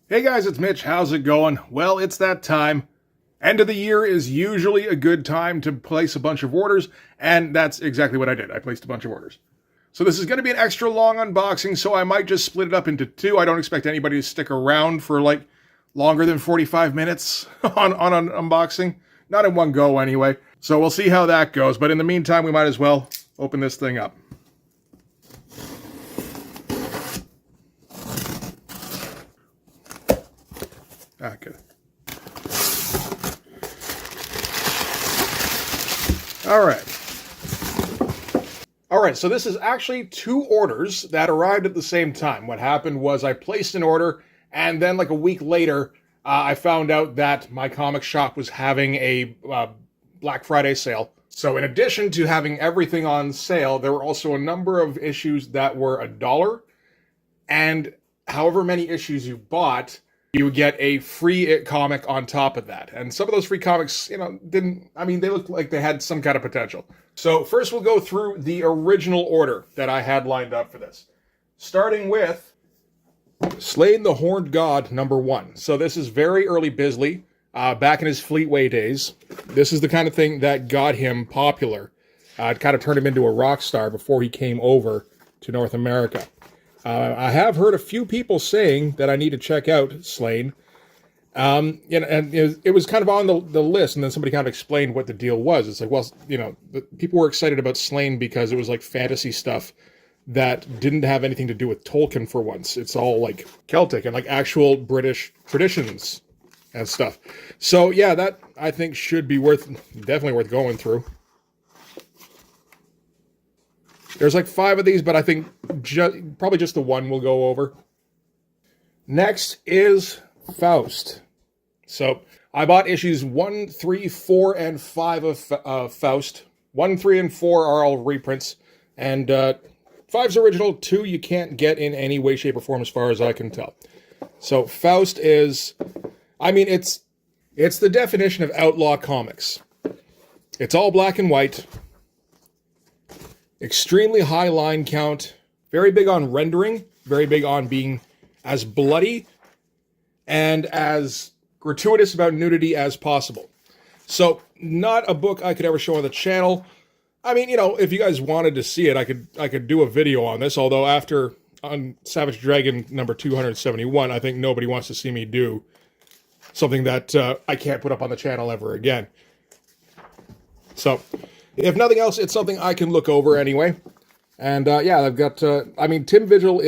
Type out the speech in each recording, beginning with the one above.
Hey guys, it's Mitch. How's it going? Well, it's that time. End of the year is usually a good time to place a bunch of orders, and that's exactly what I did. I placed a bunch of orders. So this is going to be an extra long unboxing, so I might just split it up into two. I don't expect anybody to stick around for like longer than 45 minutes on an unboxing. Not in one go anyway. So we'll see how that goes, but in the meantime, we might as well open this thing up. Good. All right, so this is actually two orders that arrived at the same time. What happened was I placed an order, and then like a week later, I found out that my comic shop was having a Black Friday sale. So in addition to having everything on sale, there were also a number of issues that were $1, and however many issues you bought, you would get a free comic on top of that. And some of those free comics, they looked like they had some kind of potential. So first we'll go through the original order that I had lined up for this. Starting with Sláine the Horned God #1. So this is very early Bisley, back in his Fleetway days. This is the kind of thing that got him popular. It kind of turned him into a rock star before he came over to North America. I have heard a few people saying that I need to check out Sláine. It was kind of on the list, and then somebody kind of explained what the deal was. It's like, well, people were excited about Sláine because it was like fantasy stuff that didn't have anything to do with Tolkien for once. It's all like Celtic and like actual British traditions and stuff. So yeah, that I think should be definitely worth going through. There's like 5 of these, but I think probably just the one we'll go over. Next is Faust. So I bought issues 1, 3, 4, and 5 of Faust. 1, 3, and 4 are all reprints. And 5's original, 2 you can't get in any way, shape, or form as far as I can tell. So Faust is, it's the definition of outlaw comics. It's all black and white. Extremely high line count, very big on rendering, very big on being as bloody and as gratuitous about nudity as possible. So not a book I could ever show on the channel. If you guys wanted to see it, I could do a video on this, although on Savage Dragon number 271, I think nobody wants to see me do something that I can't put up on the channel ever again. So if nothing else, it's something I can look over anyway. And I've got, Tim Vigil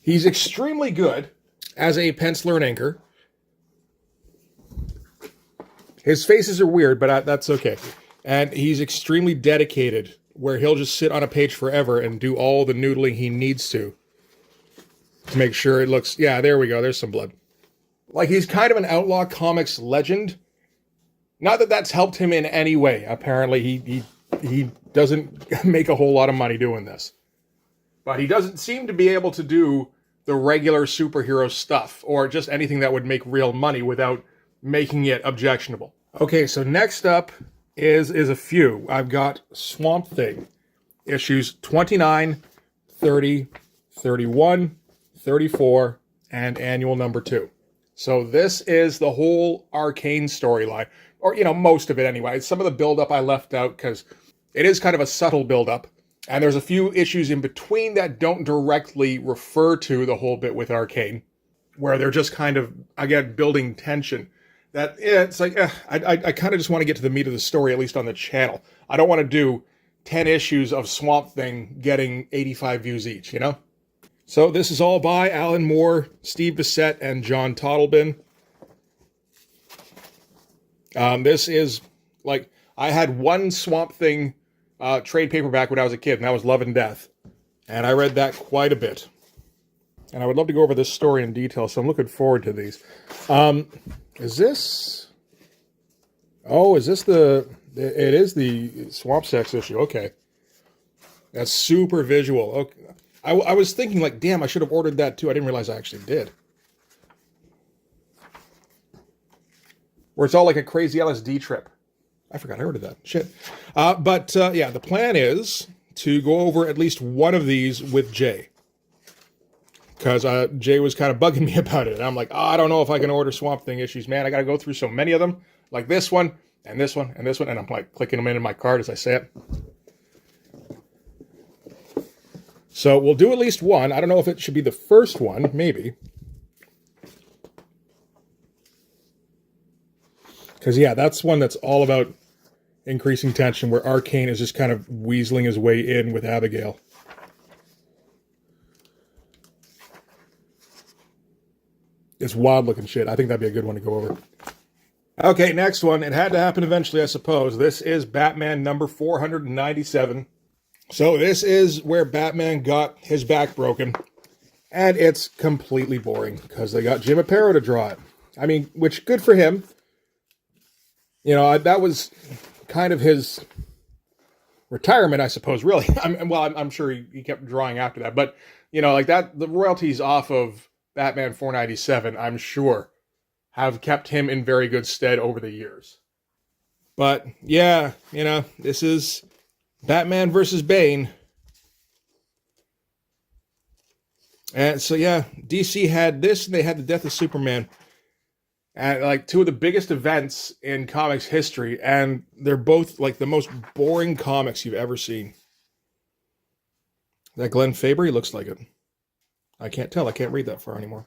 he's extremely good as a penciler and inker. His faces are weird, but that's okay. And he's extremely dedicated, where he'll just sit on a page forever and do all the noodling he needs to make sure it looks, yeah, there we go, there's some blood. Like, he's kind of an outlaw comics legend. Not that that's helped him in any way. Apparently, he doesn't make a whole lot of money doing this. But he doesn't seem to be able to do the regular superhero stuff, or just anything that would make real money without making it objectionable. Okay, so next up is a few. I've got Swamp Thing, issues 29, 30, 31, 34, and annual number 2. So this is the whole Arcane storyline. Or, most of it anyway. Some of the build-up I left out because it is kind of a subtle build-up. And there's a few issues in between that don't directly refer to the whole bit with Arcane, where they're just kind of, again, building tension. It's like, I kind of just want to get to the meat of the story, at least on the channel. I don't want to do 10 issues of Swamp Thing getting 85 views each, So this is all by Alan Moore, Steve Bissette, and John Totleben. This is, like, I had one Swamp Thing trade paperback when I was a kid, and that was Love and Death. And I read that quite a bit. And I would love to go over this story in detail, so I'm looking forward to these. Is this it is the Swamp Sex issue, okay. That's super visual. Okay. I was thinking, like, damn, I should have ordered that too. I didn't realize I actually did. Where it's all like a crazy LSD trip. I forgot I ordered that. Shit. The plan is to go over at least one of these with Jay. because Jay was kind of bugging me about it. And I'm like, oh, I don't know if I can order Swamp Thing issues, man. I got to go through so many of them, like this one, and this one, and this one. And I'm like clicking them in my cart as I say it. So we'll do at least one. I don't know if it should be the first one, maybe. Because, yeah, that's one that's all about increasing tension, where Arcane is just kind of weaseling his way in with Abigail. It's wild looking shit. I think that'd be a good one to go over. Okay, next one. It had to happen eventually, I suppose. This is Batman number 497. So this is where Batman got his back broken. And it's completely boring because they got Jim Aparo to draw it. I mean, which, good for him. You know, that was kind of his retirement, I suppose, really. I'm sure he kept drawing after that. But, you know, like that, the royalties off of Batman 497, I'm sure, have kept him in very good stead over the years. But, yeah, you know, this is Batman versus Bane. And so, yeah, DC had this, and they had the Death of Superman. And, like, two of the biggest events in comics history, and they're both, like, the most boring comics you've ever seen. That Glenn Faber, he looks like it. I can't tell. I can't read that far anymore.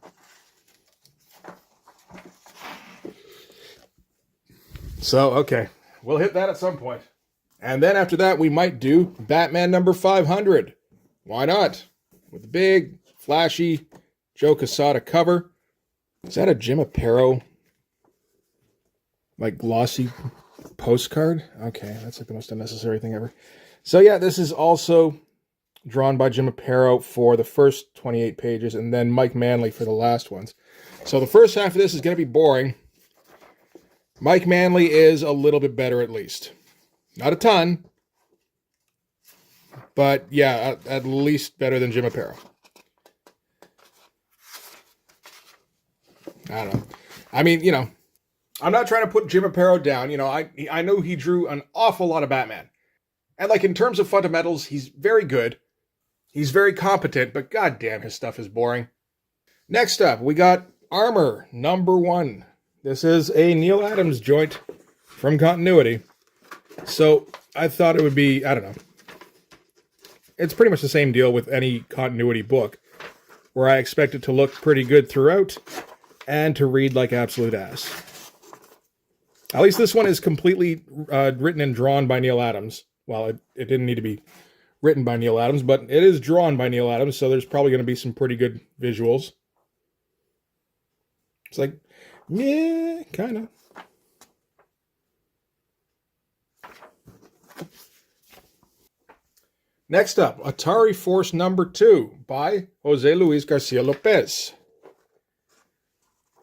So, okay. We'll hit that at some point. And then after that, we might do Batman number 500. Why not? With the big, flashy Joe Quesada cover. Is that a Jim Aparo, like, glossy postcard? Okay, that's like the most unnecessary thing ever. So, yeah, this is also drawn by Jim Aparo for the first 28 pages, and then Mike Manley for the last ones. So the first half of this is going to be boring. Mike Manley is a little bit better, at least. Not a ton, but yeah, at least better than Jim Aparo. I don't know. I mean, you know, I'm not trying to put Jim Aparo down. You know, I know he drew an awful lot of Batman. And, like, in terms of fundamentals, he's very good. He's very competent, but goddamn, his stuff is boring. Next up, we got Armor, number 1. This is a Neal Adams joint from Continuity. So, I thought it would be, I don't know. It's pretty much the same deal with any Continuity book, where I expect it to look pretty good throughout, and to read like absolute ass. At least this one is completely written and drawn by Neal Adams. Well, it didn't need to be written by Neal Adams, but it is drawn by Neal Adams, so there's probably going to be some pretty good visuals. It's like, yeah, kind of. Next up, Atari Force number 2 by Jose Luis Garcia Lopez.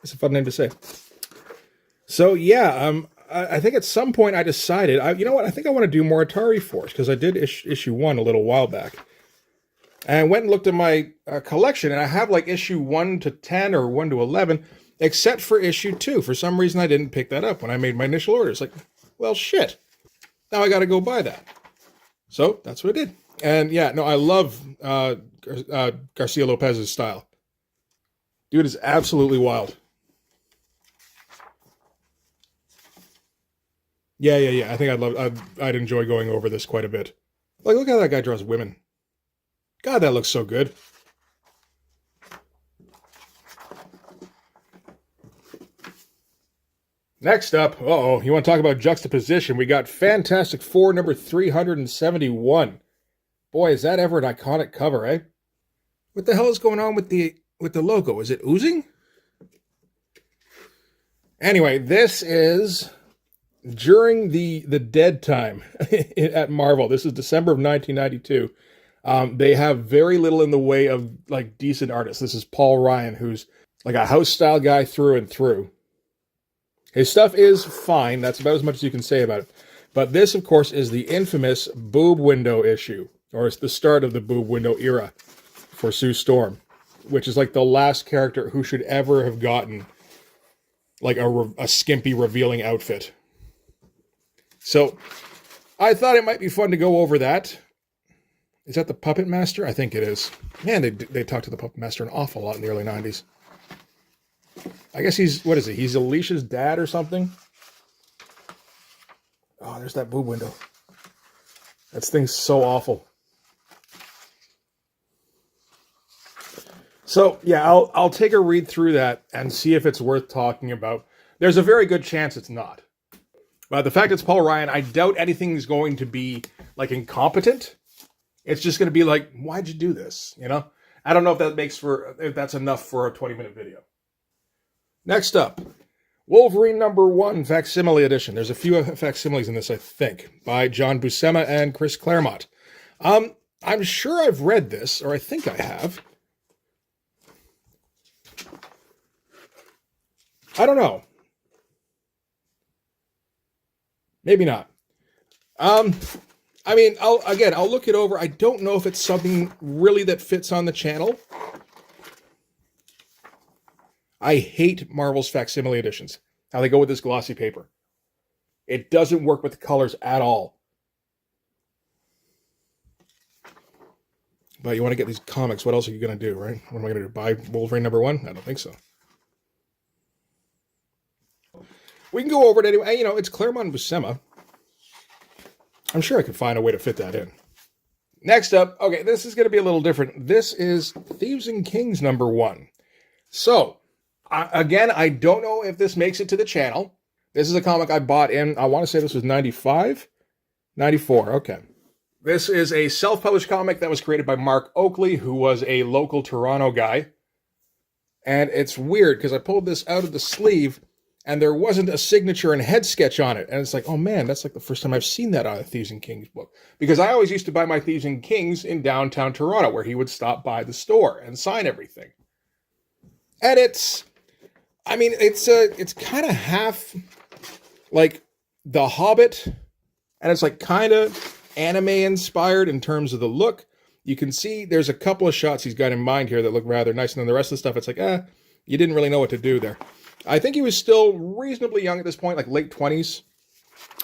It's a fun name to say. So, yeah, I think at some point I decided, you know what, I think I want to do more Atari Force, because I did issue 1 a little while back. And I went and looked at my collection, and I have like issue 1 to 10 or 1 to 11, except for issue 2. For some reason, I didn't pick that up when I made my initial order. It's like, well, shit. Now I got to go buy that. So that's what I did. And yeah, no, I love Garcia Lopez's style. Dude is absolutely wild. Yeah. I think I'd enjoy going over this quite a bit. Like, look how that guy draws women. God, that looks so good. Next up, you want to talk about juxtaposition? We got Fantastic Four number 371. Boy, is that ever an iconic cover, eh? What the hell is going on with the logo? Is it oozing? Anyway, this is during the dead time at Marvel. This is December of 1992. They have very little in the way of like decent artists. This is Paul Ryan, who's like a house style guy through and through. His stuff is fine. That's about as much as you can say about it. But this, of course, is the infamous boob window issue, or it's the start of the boob window era for Sue Storm, which is like the last character who should ever have gotten like a skimpy revealing outfit. So I thought it might be fun to go over that. Is that the Puppet Master? I think it is. Man, they talked to the Puppet Master an awful lot in the early 90s. I guess he's, what is he? He's Alicia's dad or something? Oh, there's that boob window. That thing's so awful. So, yeah, I'll take a read through that and see if it's worth talking about. There's a very good chance it's not. But the fact it's Paul Ryan, I doubt anything's going to be, like, incompetent. It's just going to be like, why'd you do this? You know? I don't know if that's enough for a 20-minute video. Next up, Wolverine #1 Facsimile Edition. There's a few facsimiles in this, I think, by John Buscema and Chris Claremont. I'm sure I've read this, or I think I have. I don't know. Maybe not. I mean, I'll look it over. I don't know if it's something really that fits on the channel. I hate Marvel's facsimile editions. How they go with this glossy paper. It doesn't work with the colors at all. But you want to get these comics, what else are you going to do, right? What am I going to do? Buy Wolverine #1? I don't think so. We can go over it anyway. You know, it's Claremont and Buscema. I'm sure I could find a way to fit that in. Next up, okay, this is going to be a little different. This is Thieves and Kings #1. So, again, I don't know if this makes it to the channel. This is a comic I bought in, I want to say this was 95? 94, okay. This is a self-published comic that was created by Mark Oakley, who was a local Toronto guy. And it's weird, because I pulled this out of the sleeve, and there wasn't a signature and head sketch on it. And it's like, oh man, that's like the first time I've seen that on a Thieves and Kings book. Because I always used to buy my Thieves and Kings in downtown Toronto, where he would stop by the store and sign everything. And it's kind of half like The Hobbit, and it's like kind of anime inspired in terms of the look. You can see there's a couple of shots he's got in mind here that look rather nice, and then the rest of the stuff, it's like, you didn't really know what to do there. I think he was still reasonably young at this point, like late 20s.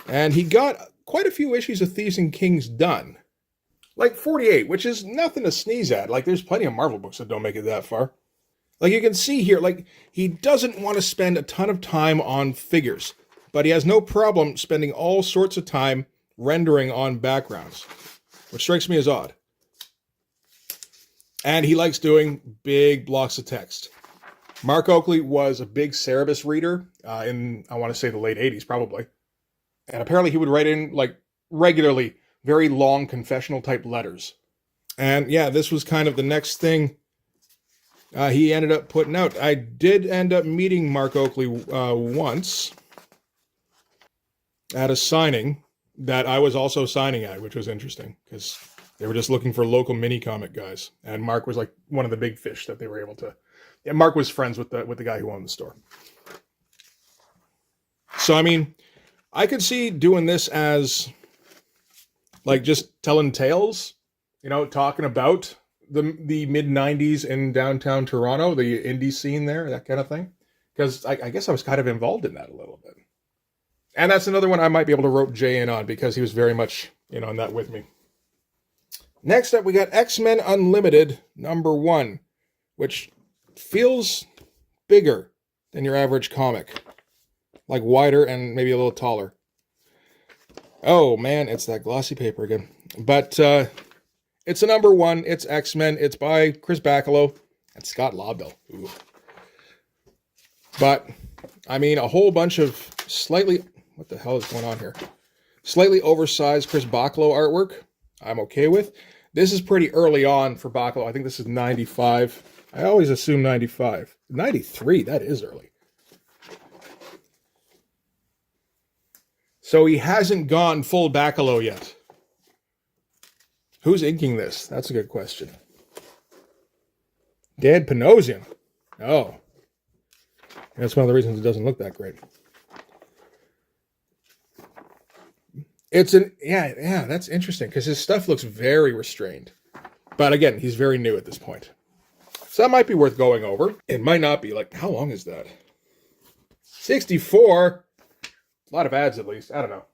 And he got quite a few issues of Thieves and Kings done. Like 48, which is nothing to sneeze at. Like, there's plenty of Marvel books that don't make it that far. Like, you can see here, like, he doesn't want to spend a ton of time on figures. But he has no problem spending all sorts of time rendering on backgrounds. Which strikes me as odd. And he likes doing big blocks of text. Mark Oakley was a big Cerebus reader in, I want to say, the late 80s, probably. And apparently he would write in, like, regularly, very long confessional-type letters. And, yeah, this was kind of the next thing he ended up putting out. I did end up meeting Mark Oakley once at a signing that I was also signing at, which was interesting, because they were just looking for local mini-comic guys. And Mark was, like, one of the big fish that they were able to... Yeah, Mark was friends with the guy who owned the store. So, I mean, I could see doing this as, like, just telling tales, you know, talking about the mid-90s in downtown Toronto, the indie scene there, that kind of thing. Because I guess I was kind of involved in that a little bit. And that's another one I might be able to rope Jay in on, because he was very much, you know, in that with me. Next up, we got X-Men Unlimited #1, which feels bigger than your average comic. Like wider and maybe a little taller. Oh man, it's that glossy paper again. But it's a #1. It's X-Men. It's by Chris Bachalo and Scott Lobdell. Ooh. But, I mean, a whole bunch of slightly... What the hell is going on here? Slightly oversized Chris Bachalo artwork. I'm okay with. This is pretty early on for Bachalo. I think this is 95. I always assume 95. 93, that is early. So he hasn't gone full Bachalo yet. Who's inking this? That's a good question. Dan Panosian. Oh. That's one of the reasons it doesn't look that great. It's an... Yeah, that's interesting, because his stuff looks very restrained. But again, he's very new at this point. So that might be worth going over. It might not be. Like, how long is that? 64? A lot of ads, at least. I don't know.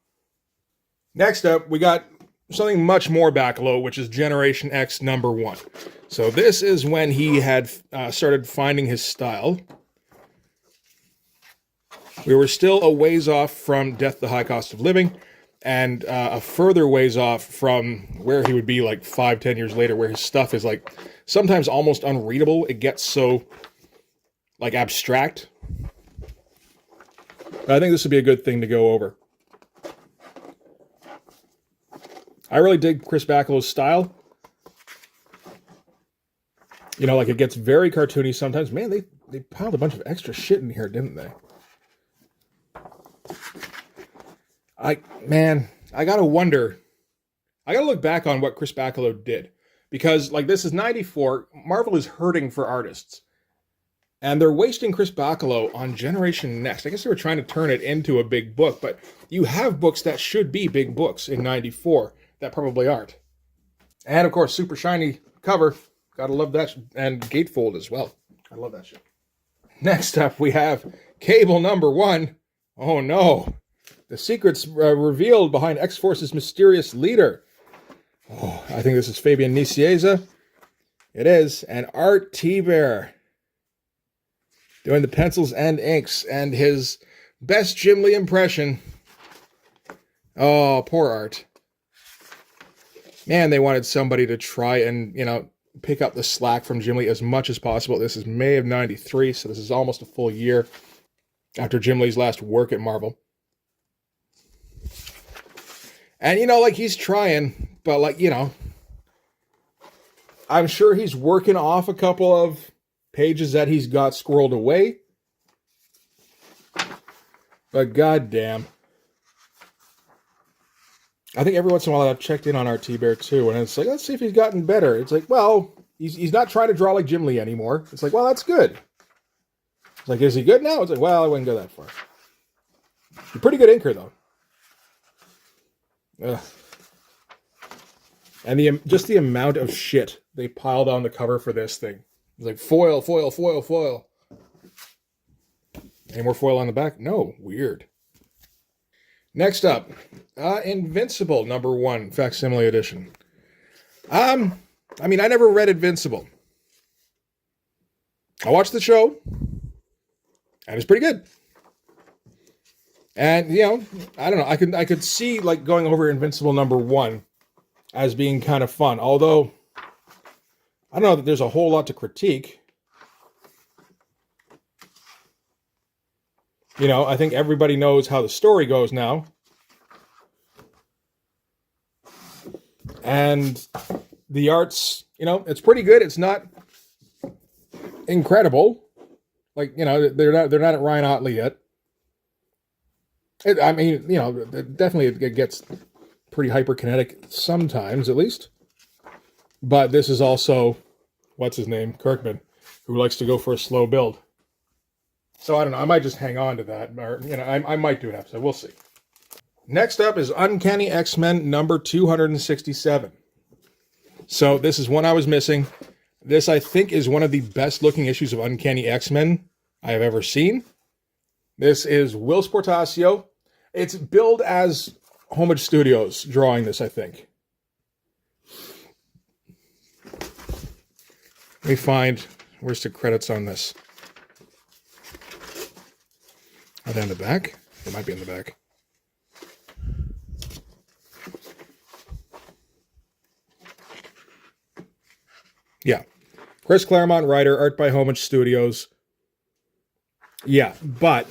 Next up, we got something much more Bacalo, which is Generation X #1. So this is when he had started finding his style. We were still a ways off from Death, the High Cost of Living, and a further ways off from where he would be like 5-10 years later, where his stuff is like sometimes almost unreadable. It gets so like abstract. But I think this would be a good thing to go over. I really dig Chris Bacalo's style. You know, like it gets very cartoony sometimes. Man, they piled a bunch of extra shit in here, didn't they? I gotta wonder. I gotta look back on what Chris Bacalo did. Because, like, this is 94. Marvel is hurting for artists. And they're wasting Chris Bacalo on Generation Next. I guess they were trying to turn it into a big book. But you have books that should be big books in 94 that probably aren't. And, of course, super shiny cover. Gotta love that. And gatefold as well. I love that shit. Next up, we have Cable #1. Oh, no. The secrets revealed behind X-Force's mysterious leader. Oh, I think this is Fabian Nicieza. It is. And Art Thibert doing the pencils and inks. And his best Jim Lee impression. Oh, poor Art. Man, they wanted somebody to try and, you know, pick up the slack from Jim Lee as much as possible. This is May of 93, so this is almost a full year after Jim Lee's last work at Marvel. And, you know, like, he's trying, but, like, you know, I'm sure he's working off a couple of pages that he's got squirreled away. But goddamn. I think every once in a while I've checked in on Art Thibert too, and it's like, let's see if he's gotten better. It's like, well, he's not trying to draw like Jim Lee anymore. It's like, well, that's good. It's like, is he good now? It's like, well, I wouldn't go that far. He's a pretty good inker, though. Ugh. And just the amount of shit they piled on the cover for this thing. It's like foil, foil, foil, foil. Any more foil on the back? No. Weird. Next up, Invincible #1 facsimile edition. I mean, I never read Invincible. I watched the show, and it's pretty good. And, you know, I don't know. I could see, like, going over Invincible #1 as being kind of fun. Although, I don't know that there's a whole lot to critique. You know, I think everybody knows how the story goes now. And the art's, you know, it's pretty good. It's not incredible. Like, you know, they're not at Ryan Ottley yet. I mean, you know, definitely it gets pretty hyperkinetic sometimes, at least. But this is also, what's his name? Kirkman, who likes to go for a slow build. So I don't know. I might just hang on to that. Or, you know, I might do an episode. We'll see. Next up is Uncanny X-Men #267. So this is one I was missing. This, I think, is one of the best looking issues of Uncanny X-Men I have ever seen. This is Will Sportasio. It's billed as Homage Studios drawing this, I think. Let me find, where's the credits on this? Are they in the back? They might be in the back. Yeah. Chris Claremont, writer, art by Homage Studios. Yeah, but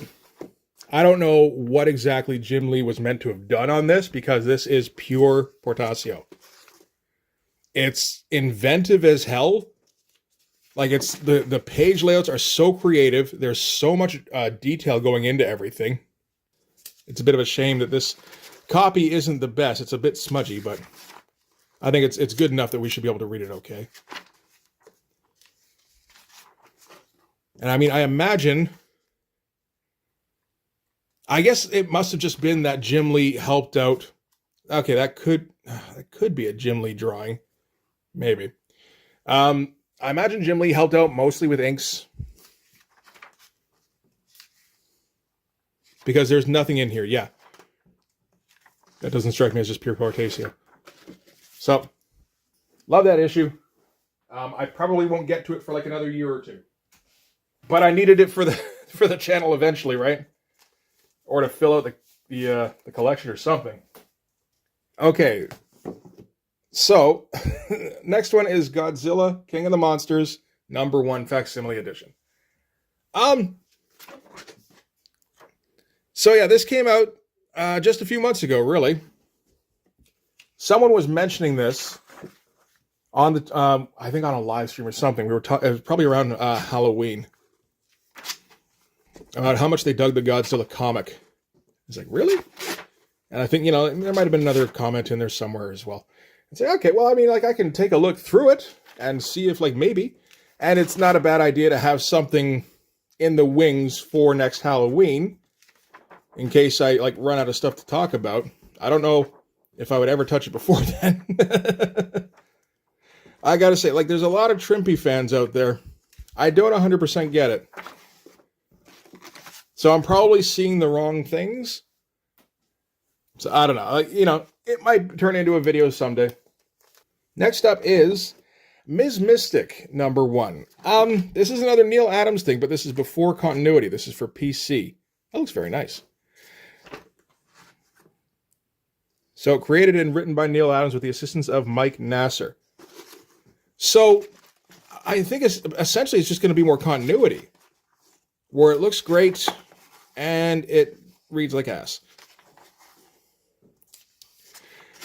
I don't know what exactly Jim Lee was meant to have done on this, because this is pure Portasio. It's inventive as hell. Like, it's the page layouts are so creative. There's so much detail going into everything. It's a bit of a shame that this copy isn't the best. It's a bit smudgy, but I think it's good enough that we should be able to read it okay. And I mean, I imagine, I guess it must have just been that Jim Lee helped out. Okay, that could be a Jim Lee drawing. Maybe. I imagine Jim Lee helped out mostly with inks, because there's nothing in here. Yeah. That doesn't strike me as just pure Portasio. So, love that issue. I probably won't get to it for like another year or two. But I needed it for the for the channel eventually, right? Or to fill out the collection or something. Okay. So, next one is Godzilla King of the Monsters #1 Facsimile Edition. So yeah, this came out just a few months ago, really. Someone was mentioning this on the, I think on a live stream or something. We were it was probably around Halloween, about how much they dug the Godzilla comic. It's like, really? And I think, there might have been another comment in there somewhere as well. And say, okay, well, I mean, like, I can take a look through it and see if, like, maybe. And it's not a bad idea to have something in the wings for next Halloween, in case I, like, run out of stuff to talk about. I don't know if I would ever touch it before then. I gotta say, like, there's a lot of Trimpe fans out there. I don't 100% get it. So I'm probably seeing the wrong things. So I don't know. Like, it might turn into a video someday. Next up is Ms. Mystic #1. This is another Neal Adams thing, but this is before continuity. This is for PC. That looks very nice. So created and written by Neal Adams with the assistance of Mike Nasser. So I think essentially it's just going to be more continuity, where it looks great and it reads like ass.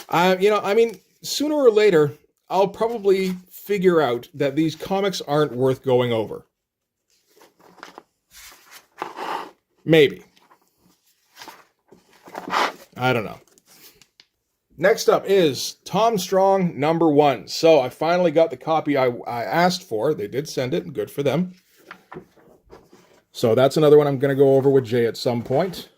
I mean, sooner or later, I'll probably figure out that these comics aren't worth going over. Maybe. I don't know. Next up is Tom Strong #1. So I finally got the copy I asked for. They did send it. Good for them. So that's another one I'm going to go over with Jay at some point.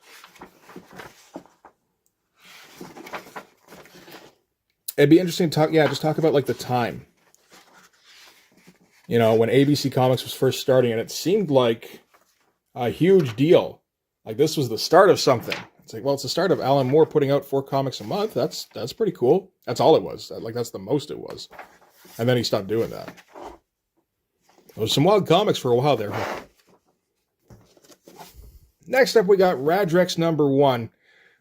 It'd be interesting to talk about like the time. When ABC Comics was first starting, and it seemed like a huge deal. Like this was the start of something. It's like, well, it's the start of Alan Moore putting out 4 comics a month. That's pretty cool. That's all it was. Like that's the most it was. And then he stopped doing that. There was some wild comics for a while there. Next up, we got Radrex #1,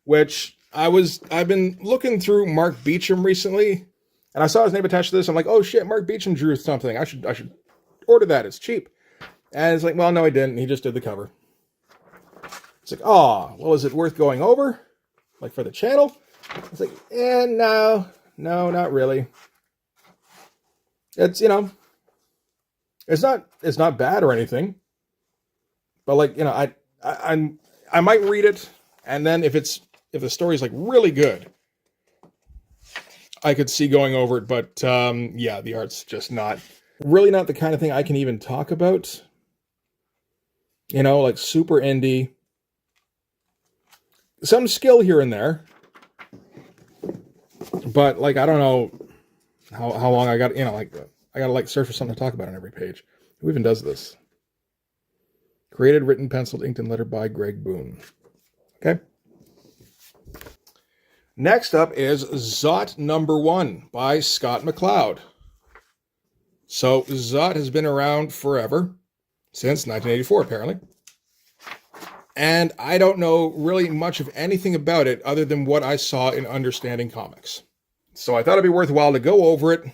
which I've been looking through Mark Beecham recently, and I saw his name attached to this. I'm like, oh shit, Mark Beecham drew something. I should order that. It's cheap. And it's like, well, no, he didn't. He just did the cover. It's like, oh, well, is it worth going over? Like for the channel? It's like, no, not really. It's, it's not bad or anything. But like, I might read it, and then if the story's like really good, I could see going over it. But the art's just not the kind of thing I can even talk about. Like super indie. Some skill here and there. But like I don't know how long I got, I gotta like search for something to talk about on every page. Who even does this? Created, written, penciled, inked, and lettered by Greg Boone. Okay. Next up is Zot #1 by Scott McCloud. So Zot has been around forever, since 1984 apparently. And I don't know really much of anything about it other than what I saw in Understanding Comics. So I thought it'd be worthwhile to go over it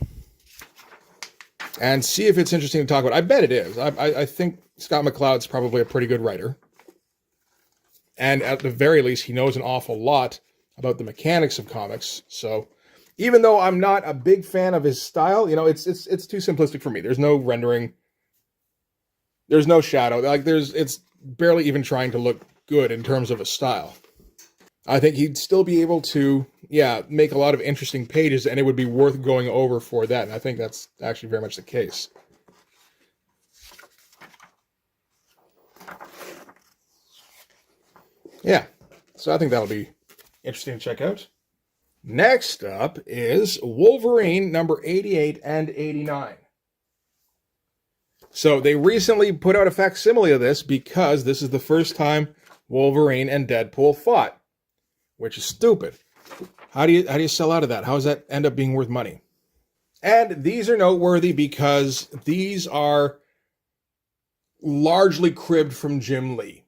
and see if it's interesting to talk about. I bet it is. I think Scott McCloud's probably a pretty good writer. And at the very least, he knows an awful lot about the mechanics of comics. So even though I'm not a big fan of his style, it's too simplistic for me. There's no rendering. There's no shadow. It's barely even trying to look good in terms of a style. I think he'd still be able to, make a lot of interesting pages, and it would be worth going over for that. And I think that's actually very much the case. Yeah, so I think that'll be interesting to check out. Next up is Wolverine #88 and 89. So they recently put out a facsimile of this because this is the first time Wolverine and Deadpool fought, which is stupid. How do you sell out of that? How does that end up being worth money? And these are noteworthy because these are largely cribbed from Jim Lee.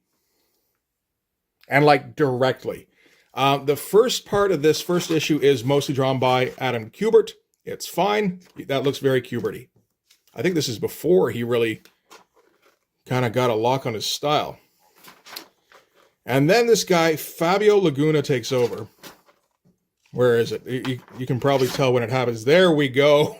And like directly. The first part of this first issue is mostly drawn by Adam Kubert. It's fine. That looks very Kubert-y. I think this is before he really kind of got a lock on his style. And then this guy, Fabio Laguna, takes over. Where is it? You can probably tell when it happens. There we go.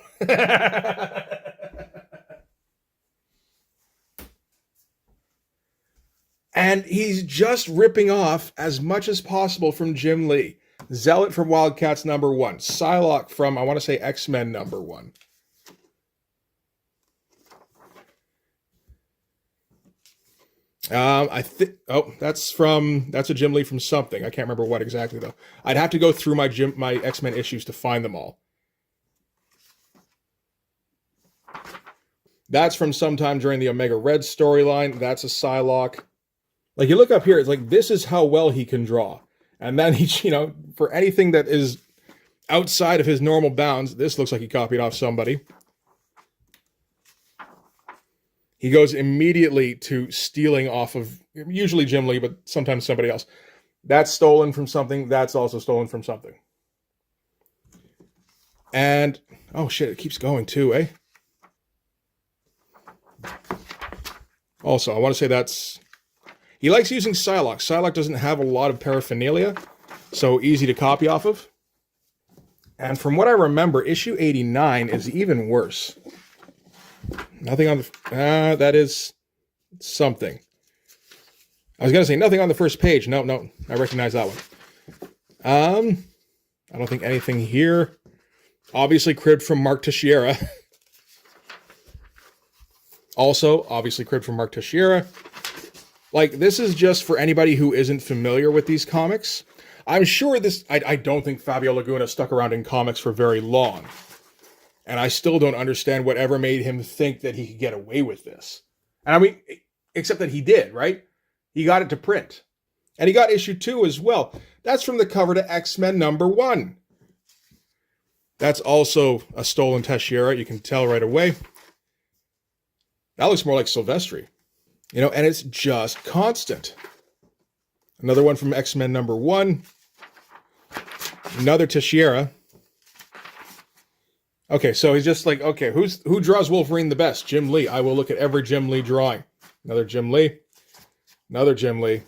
And he's just ripping off as much as possible from Jim Lee. Zealot from Wildcats #1. Psylocke from, I want to say, X-Men #1. I think, that's a Jim Lee from something. I can't remember what exactly though. I'd have to go through my X-Men issues to find them all. That's from sometime during the Omega Red storyline. That's a Psylocke. Like, you look up here, it's like, this is how well he can draw. And then he, for anything that is outside of his normal bounds, this looks like he copied off somebody. He goes immediately to stealing off of, usually Jim Lee, but sometimes somebody else. That's stolen from something. That's also stolen from something. And, oh shit, it keeps going too, eh? Also, I want to say that's... He likes using Psylocke. Psylocke doesn't have a lot of paraphernalia, so easy to copy off of. And from what I remember, issue 89 is even worse. Nothing on the... that is something. I was going to say nothing on the first page. No, I recognize that one. I don't think anything here. Obviously cribbed from Mark Teixeira. Also, obviously cribbed from Mark Teixeira. Like, this is just for anybody who isn't familiar with these comics. I'm sure this... I don't think Fabio Laguna stuck around in comics for very long. And I still don't understand whatever made him think that he could get away with this. And I mean, except that he did, right? He got it to print. And he got issue 2 as well. That's from the cover to X-Men #1. That's also a stolen Teixeira. You can tell right away. That looks more like Silvestri. And it's just constant. Another one from X-Men #1. Another Teixeira. Okay, so he's just like, okay, who draws Wolverine the best? Jim Lee. I will look at every Jim Lee drawing. Another Jim Lee. Another Jim Lee.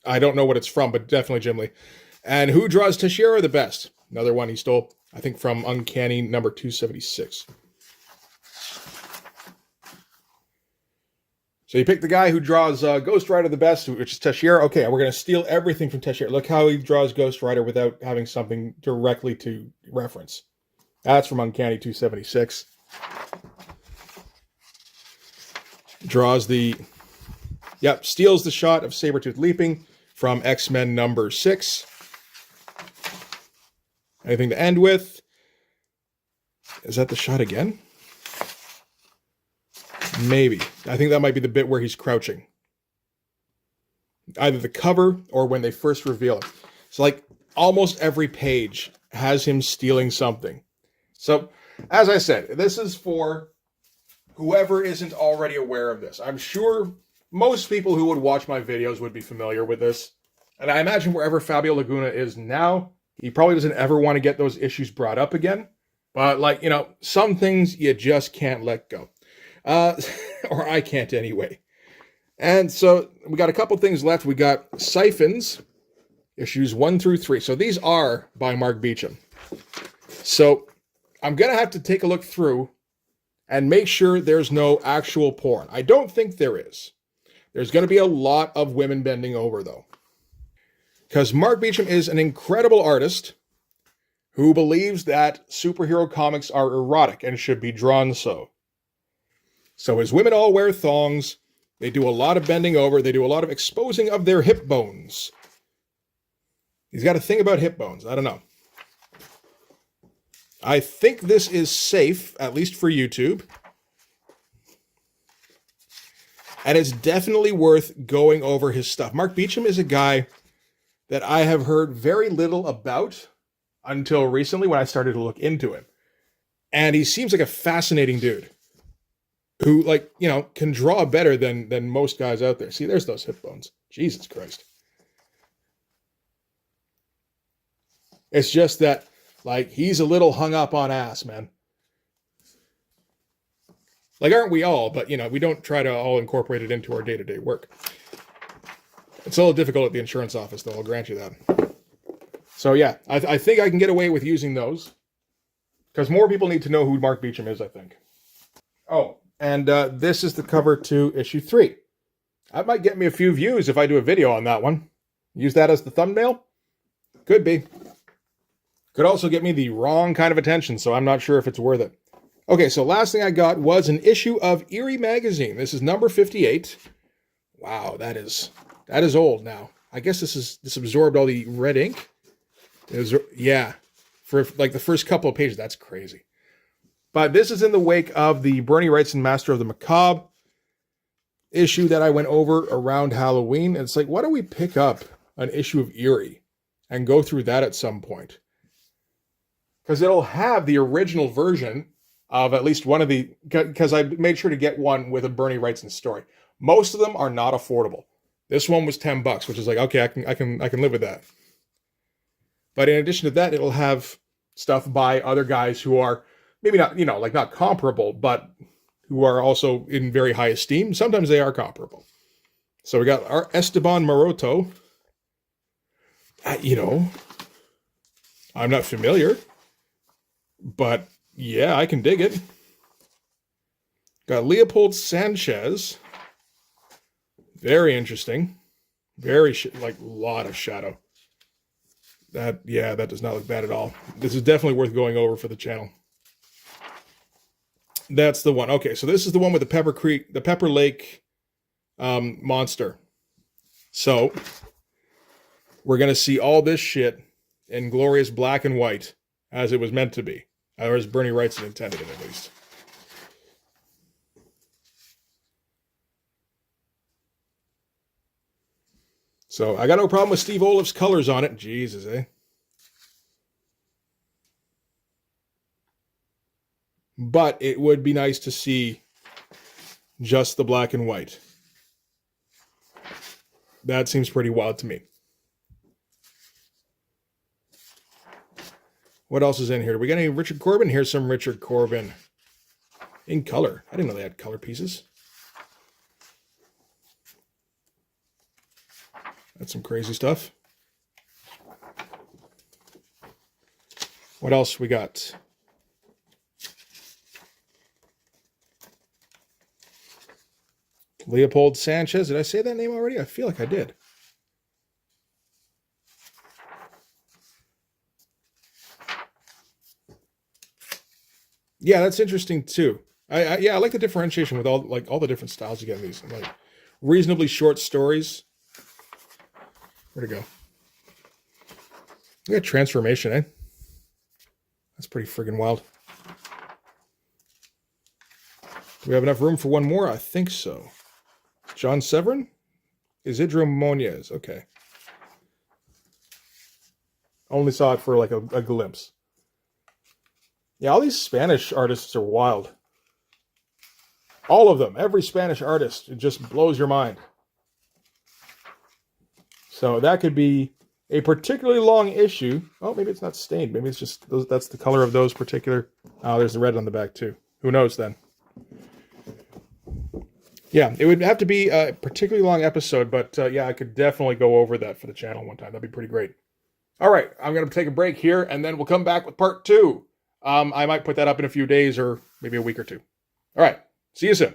I don't know what it's from, but definitely Jim Lee. And who draws Teixeira the best? Another one he stole, I think, from Uncanny #276. So you pick the guy who draws Ghost Rider the best, which is Teixeira. Okay, we're going to steal everything from Teixeira. Look how he draws Ghost Rider without having something directly to reference. That's from Uncanny 276. Draws the... Yep, steals the shot of Sabretooth leaping from X-Men #6. Anything to end with? Is that the shot again? Maybe. I think that might be the bit where he's crouching. Either the cover or when they first reveal him. It's like almost every page has him stealing something. So, as I said, this is for whoever isn't already aware of this. I'm sure most people who would watch my videos would be familiar with this. And I imagine wherever Fabio Laguna is now, he probably doesn't ever want to get those issues brought up again. But, some things you just can't let go. Or I can't anyway. And so we got a couple things left. We got Siphons, issues 1 through 3. So these are by Mark Beecham. So I'm going to have to take a look through and make sure there's no actual porn. I don't think there is. There's going to be a lot of women bending over, though. Because Mark Beecham is an incredible artist who believes that superhero comics are erotic and should be drawn so. So his women all wear thongs. They do a lot of bending over. They do a lot of exposing of their hip bones. He's got a thing about hip bones. I don't know. I think this is safe, at least for YouTube. And it's definitely worth going over his stuff. Mark Beecham is a guy that I have heard very little about until recently when I started to look into him. And he seems like a fascinating dude who, like, you know, can draw better than most guys out there. See, there's those hip bones. Jesus Christ. It's just that, like, he's a little hung up on ass, man. Like, aren't we all? But, you know, we don't try to all incorporate it into our day-to-day work. It's a little difficult at the insurance office, though, I'll grant you that. So, yeah, I think I can get away with using those. Because more people need to know who Mark Beecham is, I think. Oh, and this is the cover to issue 3. That might get me a few views if I do a video on that one. Use that as the thumbnail? Could be. Could also get me the wrong kind of attention, so I'm not sure if it's worth it. Okay, so last thing I got was an issue of Eerie Magazine. This is number 58. Wow, that is old now. I guess this absorbed all the red ink. Yeah, for like the first couple of pages. That's crazy. But this is in the wake of the Bernie Wrightson Master of the Macabre issue that I went over around Halloween. And it's like, why don't we pick up an issue of Eerie and go through that at some point? Because it'll have the original version of at least one of the, because I made sure to get one with a Bernie Wrightson story. Most of them are not affordable. This one was $10, which is like, okay, I can live with that. But in addition to that, it'll have stuff by other guys who are maybe not, you know, like not comparable, but who are also in very high esteem. Sometimes they are comparable. So we got our Esteban Maroto. You know, I'm not familiar, but yeah, I can dig it. Got Leopold Sanchez. Very interesting. Very, like, a lot of shadow. That does not look bad at all. This is definitely worth going over for the channel. That's the one. Okay, so this is the one with the Pepper Lake monster. So we're going to see all this shit in glorious black and white, as it was meant to be. Or as Bernie Wrightson intended it, at least. So I got no problem with Steve Olif's colors on it. Jesus, eh? But it would be nice to see just the black and white. That seems pretty wild to me. What else is in here? Do we got any Richard Corbin? Here's some Richard Corbin in color. I didn't know they had color pieces. That's some crazy stuff. What else we got? Leopold Sanchez. Did I say that name already? I feel like I did. Yeah, that's interesting too. I like the differentiation with all the different styles you get in these. Like reasonably short stories. Where'd it go? We got Transformation, eh? That's pretty friggin' wild. Do we have enough room for one more? I think so. John Severin? Isidro Monez. Okay. Only saw it for like a glimpse. Yeah, all these Spanish artists are wild. All of them. Every Spanish artist. It just blows your mind. So that could be a particularly long issue. Oh, maybe it's not stained. Maybe it's just that's the color of those particular. Oh, there's the red on the back too. Who knows then? Yeah, it would have to be a particularly long episode, but yeah, I could definitely go over that for the channel one time. That'd be pretty great. All right, I'm going to take a break here, and then we'll come back with part 2. I might put that up in a few days or maybe a week or two. All right, see you soon.